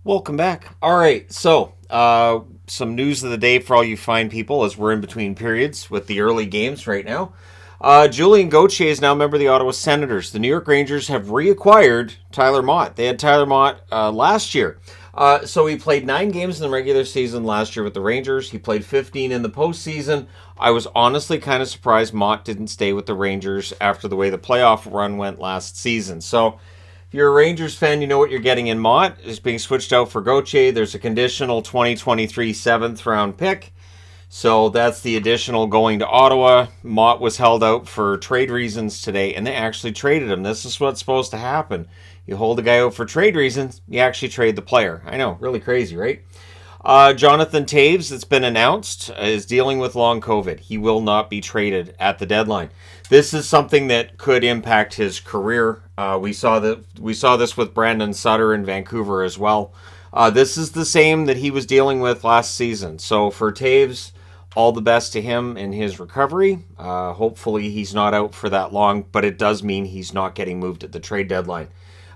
Welcome back. All right, so some news of the day for all you fine people as we're in between periods with the early games right now. Julien Gauthier is now a member of the Ottawa Senators. The New York Rangers have reacquired Tyler Motte. They had Tyler Motte last year. So he played 9 games in the regular season last year with the Rangers. He played 15 in the postseason. I was honestly kind of surprised Motte didn't stay with the Rangers after the way the playoff run went last season. So if you're a Rangers fan, you know what you're getting in Motte. It's being switched out for Gauthier. There's a conditional 2023 7th round pick. So that's the additional going to Ottawa. Motte was held out for trade reasons today, and they actually traded him. This is what's supposed to happen. You hold a guy out for trade reasons, you actually trade the player. I know, really crazy, right? Jonathan Toews, it's been announced, is dealing with long COVID. He will not be traded at the deadline. This is something that could impact his career. We saw this with Brandon Sutter in Vancouver as well. This is the same that he was dealing with last season. So for Toews, all the best to him in his recovery. Hopefully he's not out for that long, but it does mean he's not getting moved at the trade deadline.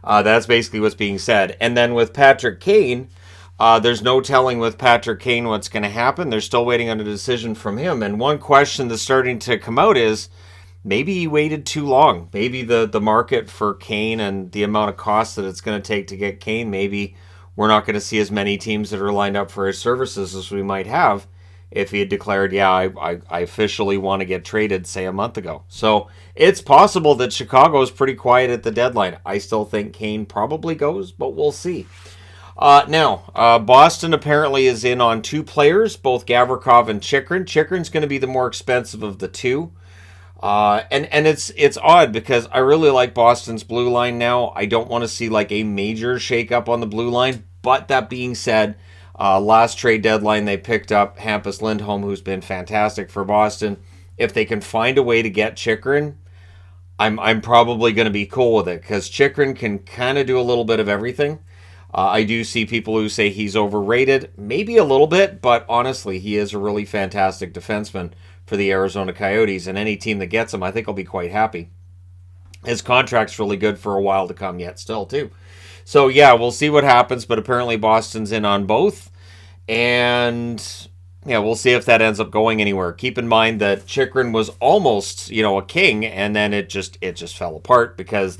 That's basically what's being said. And then with Patrick Kane, there's no telling with Patrick Kane what's going to happen. They're still waiting on a decision from him. And one question that's starting to come out is, maybe he waited too long. Maybe the market for Kane and the amount of cost that it's going to take to get Kane, maybe we're not going to see as many teams that are lined up for his services as we might have if he had declared, I officially want to get traded, say, a month ago. So it's possible that Chicago is pretty quiet at the deadline. I still think Kane probably goes, but we'll see. Boston apparently is in on 2 players, both Gavrikov and Chychrun. Chychrun's going to be the more expensive of the 2. And it's odd because I really like Boston's blue line now. I don't want to see like a major shakeup on the blue line. But that being said, last trade deadline they picked up Hampus Lindholm, who's been fantastic for Boston. If they can find a way to get Chychrun, I'm probably going to be cool with it because Chychrun can kind of do a little bit of everything. I do see people who say he's overrated, maybe a little bit, but honestly, he is a really fantastic defenseman for the Arizona Coyotes, and any team that gets him, I think, will be quite happy. His contract's really good for a while to come yet still, too. So, yeah, we'll see what happens, but apparently Boston's in on both, and yeah, we'll see if that ends up going anywhere. Keep in mind that Chychrun was almost, a king, and then it just fell apart because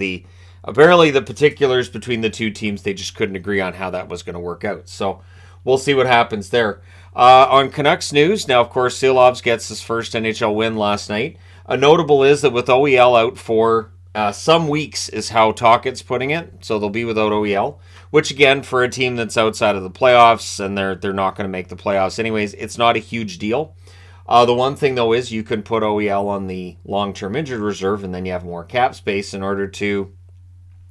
apparently the particulars between the 2 teams, they just couldn't agree on how that was going to work out. So we'll see what happens there. On Canucks news, now, of course, Silovs gets his first NHL win last night. Notable is that with OEL out for some weeks is how Tocchet's putting it. So they'll be without OEL, which, again, for a team that's outside of the playoffs and they're not going to make the playoffs anyways, it's not a huge deal. The one thing, though, is you can put OEL on the long-term injured reserve and then you have more cap space in order to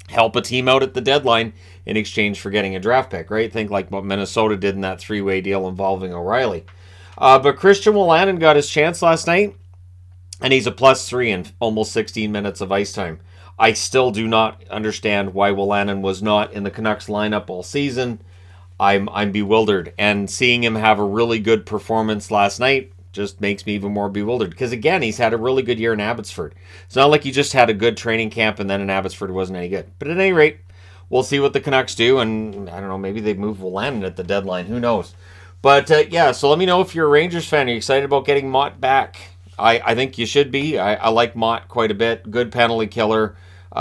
help a team out at the deadline in exchange for getting a draft pick, right? Think like what Minnesota did in that 3-way deal involving O'Reilly. But Christian Wolanin got his chance last night, and he's a +3 in almost 16 minutes of ice time. I still do not understand why Wolanin was not in the Canucks lineup all season. I'm bewildered, and seeing him have a really good performance last night just makes me even more bewildered. Because, again, he's had a really good year in Abbotsford. It's not like he just had a good training camp and then in Abbotsford wasn't any good. But at any rate, we'll see what the Canucks do. And, I don't know, maybe they move Wolanin at the deadline. Who knows? But, so let me know if you're a Rangers fan. Are you excited about getting Motte back? I think you should be. I like Motte quite a bit. Good penalty killer.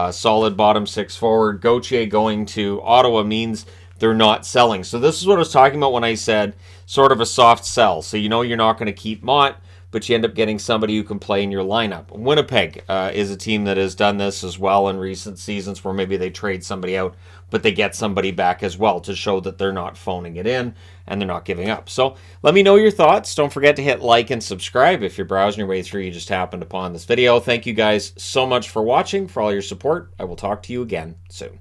Solid bottom 6 forward. Gauthier going to Ottawa means they're not selling. So this is what I was talking about when I said sort of a soft sell. So you're not going to keep Motte, but you end up getting somebody who can play in your lineup. Winnipeg is a team that has done this as well in recent seasons where maybe they trade somebody out, but they get somebody back as well to show that they're not phoning it in and they're not giving up. So let me know your thoughts. Don't forget to hit like and subscribe if you're browsing your way through. You just happened upon this video. Thank you guys so much for watching, for all your support. I will talk to you again soon.